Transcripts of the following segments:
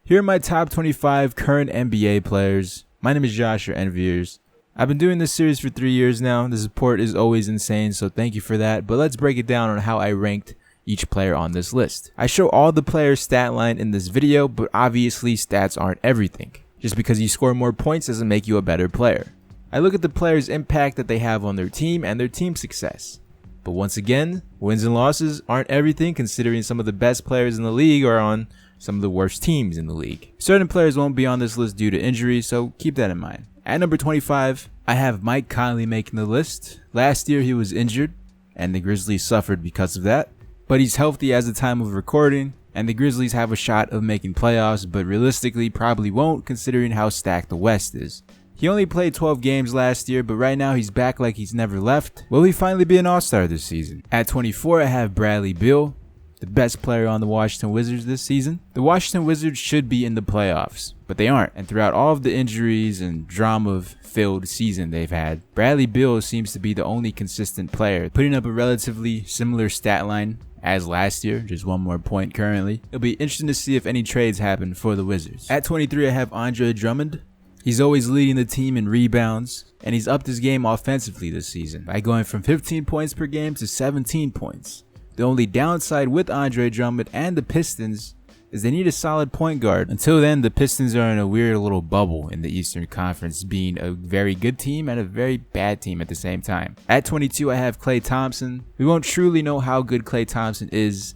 Here are my top 25 current NBA players. My name is Josh, your enviers. I've been doing this series for 3 years now. The support is always insane, so thank you for that. But let's break it down on how I ranked each player on this list. I show all the players' stat line in this video, but obviously stats aren't everything. Just because you score more points doesn't make you a better player. I look at the players' impact that they have on their team and their team success. But once again, wins and losses aren't everything, considering some of the best players in the league are on some of the worst teams in the league. Certain players won't be on this list due to injury, so keep that in mind. At number 25, I have Mike Conley making the list. Last year he was injured, and the Grizzlies suffered because of that. But he's healthy as the time of recording, and the Grizzlies have a shot of making playoffs, but realistically probably won't considering how stacked the West is. He only played 12 games last year, but right now he's back like he's never left. Will he finally be an all-star this season? At 24, I have Bradley Beal, the best player on the Washington Wizards this season. The Washington Wizards should be in the playoffs, but they aren't. And throughout all of the injuries and drama-filled season they've had, Bradley Beal seems to be the only consistent player, putting up a relatively similar stat line as last year, just 1 more point currently. It'll be interesting to see if any trades happen for the Wizards. At 23, I have Andre Drummond. He's always leading the team in rebounds, and he's upped his game offensively this season by going from 15 points per game to 17 points. The only downside with Andre Drummond and the Pistons is they need a solid point guard. Until then, the Pistons are in a weird little bubble in the Eastern Conference, being a very good team and a very bad team at the same time. At 22, I have Klay Thompson. We won't truly know how good Klay Thompson is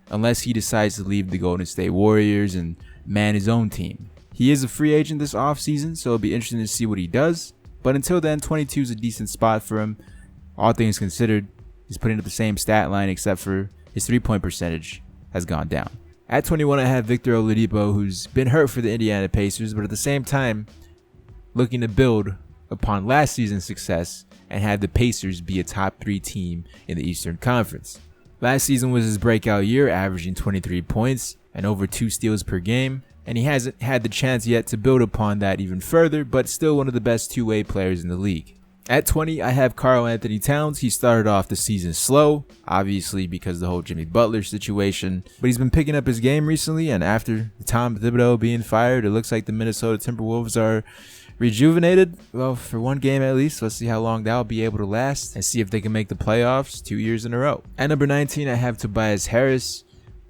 unless he decides to leave the Golden State Warriors and man his own team. He is a free agent this offseason, so it'll be interesting to see what he does. But until then, 22 is a decent spot for him. All things considered, he's putting up the same stat line except for his 3-point percentage has gone down. At 21, I have Victor Oladipo, who's been hurt for the Indiana Pacers, but at the same time, looking to build upon last season's success and have the Pacers be a top 3 team in the Eastern Conference. Last season was his breakout year, averaging 23 points and over 2 steals per game, and he hasn't had the chance yet to build upon that even further, but still one of the best two-way players in the league. At 20, I have Karl-Anthony Towns. He started off the season slow, obviously because of the whole Jimmy Butler situation, but he's been picking up his game recently, and after Tom Thibodeau being fired, it looks like the Minnesota Timberwolves are rejuvenated. Well, for 1 game at least. Let's see how long that'll be able to last and see if they can make the playoffs 2 years in a row. At number 19, I have Tobias Harris.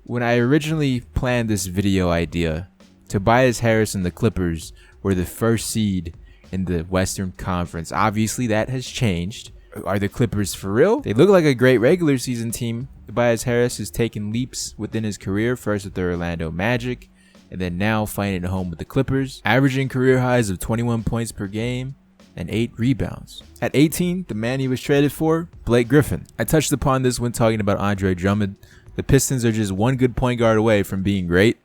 When I originally planned this video idea, Tobias Harris and the Clippers were the first seed in the Western Conference. Obviously, that has changed. Are the Clippers for real? They look like a great regular season team. Tobias Harris has taken leaps within his career, first with the Orlando Magic, and then now finding a home with the Clippers, averaging career highs of 21 points per game and 8 rebounds. At 18, the man he was traded for, Blake Griffin. I touched upon this when talking about Andre Drummond. The Pistons are just 1 good point guard away from being great,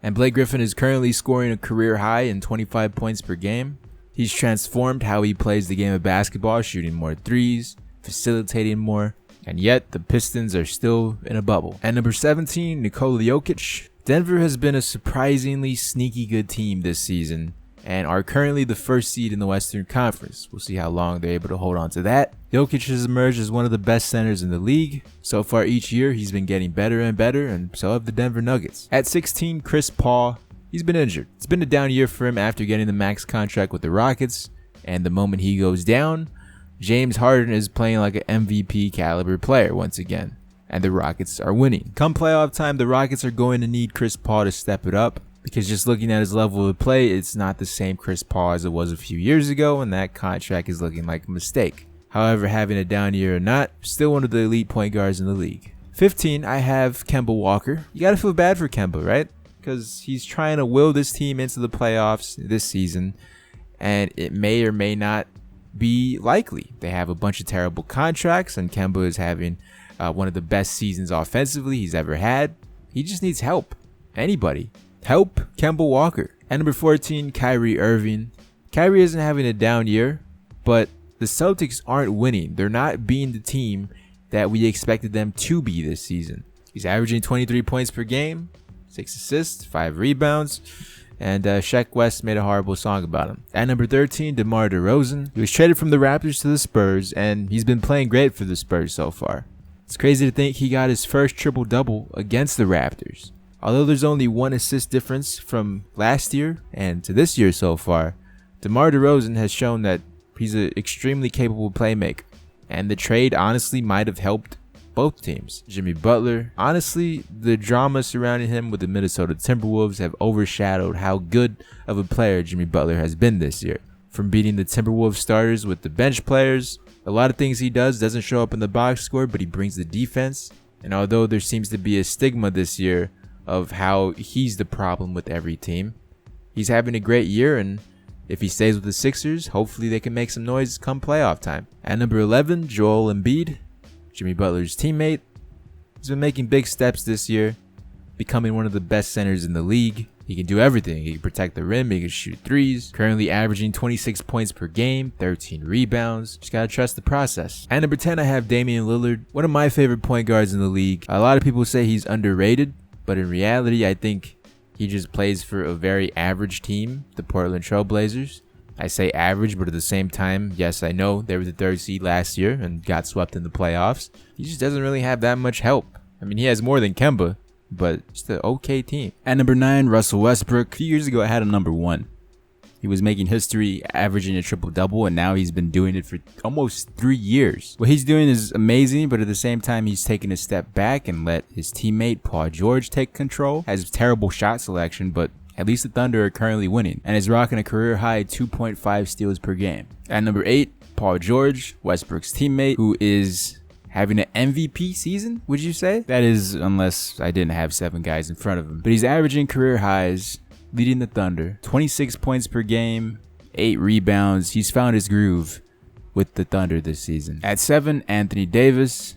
and Blake Griffin is currently scoring a career high in 25 points per game. He's transformed how he plays the game of basketball, shooting more threes, facilitating more, and yet the Pistons are still in a bubble. At number 17, Nikola Jokic. Denver has been a surprisingly sneaky good team this season and are currently the first seed in the Western Conference. We'll see how long they're able to hold on to that. Jokic has emerged as one of the best centers in the league. So far each year, he's been getting better and better, and so have the Denver Nuggets. At 16, Chris Paul. He's been injured. It's been a down year for him after getting the max contract with the Rockets, and the moment he goes down, James Harden is playing like an MVP caliber player once again, and the Rockets are winning. Come playoff time, the Rockets are going to need Chris Paul to step it up, because just looking at his level of play, it's not the same Chris Paul as it was a few years ago, and that contract is looking like a mistake. However, having a down year or not, still one of the elite point guards in the league. 15, I have Kemba Walker. You gotta feel bad for Kemba, right? Because he's trying to will this team into the playoffs this season, and it may or may not be likely. They have a bunch of terrible contracts, and Kemba is having one of the best seasons offensively he's ever had. He just needs help. Anybody. Help Kemba Walker. At number 14, Kyrie Irving. Kyrie isn't having a down year, but the Celtics aren't winning. They're not being the team that we expected them to be this season. He's averaging 23 points per game, 6 assists, 5 rebounds, and Sheck West made a horrible song about him. At number 13, DeMar DeRozan. He was traded from the Raptors to the Spurs, and he's been playing great for the Spurs so far. It's crazy to think he got his first triple-double against the Raptors. Although there's only 1 assist difference from last year and to this year so far, DeMar DeRozan has shown that he's an extremely capable playmaker, and the trade honestly might have helped both teams. Jimmy Butler, honestly, the drama surrounding him with the Minnesota Timberwolves have overshadowed how good of a player Jimmy Butler has been this year. From beating the Timberwolves starters with the bench players, a lot of things he does doesn't show up in the box score, but he brings the defense. And although there seems to be a stigma this year of how he's the problem with every team, he's having a great year, and if he stays with the Sixers, hopefully they can make some noise come playoff time. At number 11, Joel Embiid, Jimmy Butler's teammate. He's been making big steps this year, becoming one of the best centers in the league. He can do everything. He can protect the rim, he can shoot threes, currently averaging 26 points per game, 13 rebounds. Just gotta trust the process. At number 10, I have Damian Lillard, one of my favorite point guards in the league. A lot of people say he's underrated, but in reality, I think he just plays for a very average team, the Portland Trail Blazers. I say average, but at the same time, yes, I know they were the 3rd seed last year and got swept in the playoffs. He just doesn't really have that much help. I mean, he has more than Kemba, but just an okay team. At number 9, Russell Westbrook. A few years ago, I had him number 1. He was making history, averaging a triple-double, and now he's been doing it for almost 3 years. What he's doing is amazing, but at the same time, he's taken a step back and let his teammate, Paul George, take control. Has terrible shot selection, but at least the Thunder are currently winning, and is rocking a career-high 2.5 steals per game. At number 8, Paul George, Westbrook's teammate, who is having an MVP season, would you say? That is, unless I didn't have 7 guys in front of him. But he's averaging career highs, leading the Thunder, 26 points per game, 8 rebounds. He's found his groove with the Thunder this season. At 7, Anthony Davis.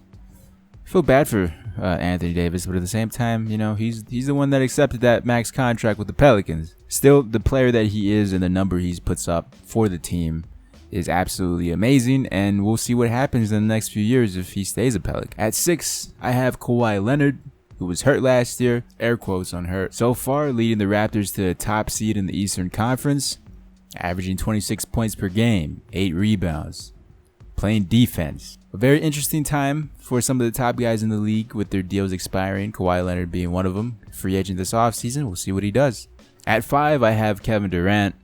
I feel bad for Anthony Davis, but at the same time, you know, he's the one that accepted that max contract with the Pelicans. Still, the player that he is and the number he puts up for the team is absolutely amazing, and we'll see what happens in the next few years if he stays a Pelican. At 6, I have Kawhi Leonard, who was hurt last year, air quotes on hurt. So far, leading the Raptors to a top seed in the Eastern Conference, averaging 26 points per game, 8 rebounds, playing defense. A very interesting time for some of the top guys in the league with their deals expiring, Kawhi Leonard being one of them. Free agent this offseason, we'll see what he does. At 5, I have Kevin Durant.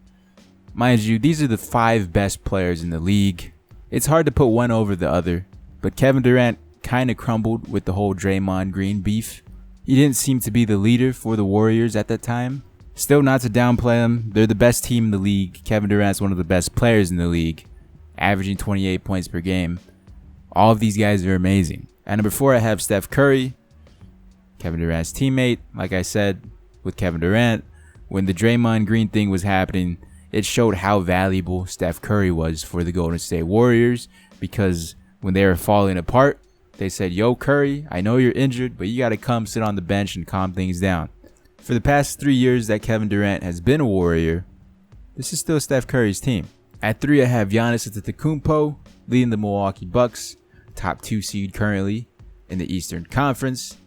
Mind you, these are the 5 best players in the league. It's hard to put one over the other, but Kevin Durant kind of crumbled with the whole Draymond Green beef. He didn't seem to be the leader for the Warriors at that time. Still, not to downplay them, they're the best team in the league. Kevin Durant's one of the best players in the league, averaging 28 points per game. All of these guys are amazing. At number 4, I have Steph Curry, Kevin Durant's teammate. Like I said, with Kevin Durant, when the Draymond Green thing was happening, it showed how valuable Steph Curry was for the Golden State Warriors, because when they were falling apart, they said, yo, Curry, I know you're injured, but you got to come sit on the bench and calm things down. For the past 3 years that Kevin Durant has been a Warrior, this is still Steph Curry's team. At 3, I have Giannis Antetokounmpo, leading the Milwaukee Bucks, top 2 seed currently in the Eastern Conference,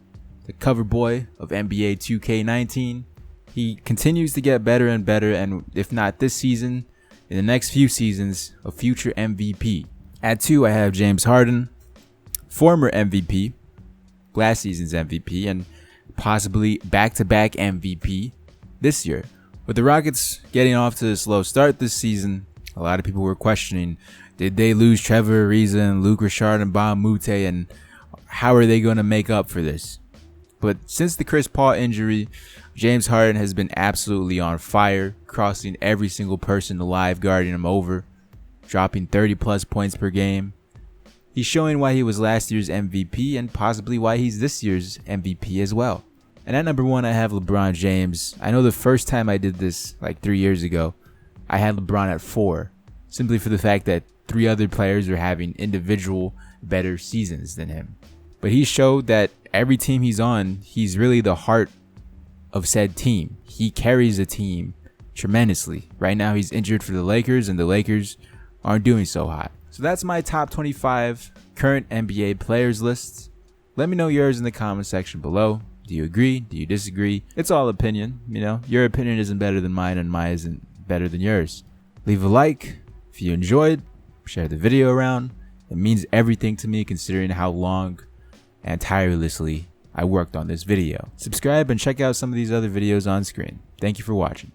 the cover boy of NBA 2K19. He continues to get better and better, and if not this season, in the next few seasons, a future MVP. At 2, I have James Harden, former MVP, last season's MVP, and possibly back-to-back MVP this year. With the Rockets getting off to a slow start this season, a lot of people were questioning, did they lose Trevor Ariza and Luc Richard and Bam Moute, and how are they going to make up for this? But since the Chris Paul injury, James Harden has been absolutely on fire, crossing every single person alive, guarding him over, dropping 30-plus points per game. He's showing why he was last year's MVP and possibly why he's this year's MVP as well. And at number 1, I have LeBron James. I know the first time I did this, like 3 years ago, I had LeBron at 4, simply for the fact that 3 other players are having individual better seasons than him. But he showed that every team he's on, he's really the heart of said team. He carries a team tremendously. Right now he's injured for the Lakers, and the Lakers aren't doing so hot. So that's my top 25 current NBA players lists. Let me know yours in the comment section below. Do you agree? Do you disagree? It's all opinion, you know. Your opinion isn't better than mine, and mine isn't better than yours. Leave a like if you enjoyed. Share the video around. It means everything to me, considering how long and tirelessly I worked on this video. Subscribe and check out some of these other videos on screen. Thank you for watching.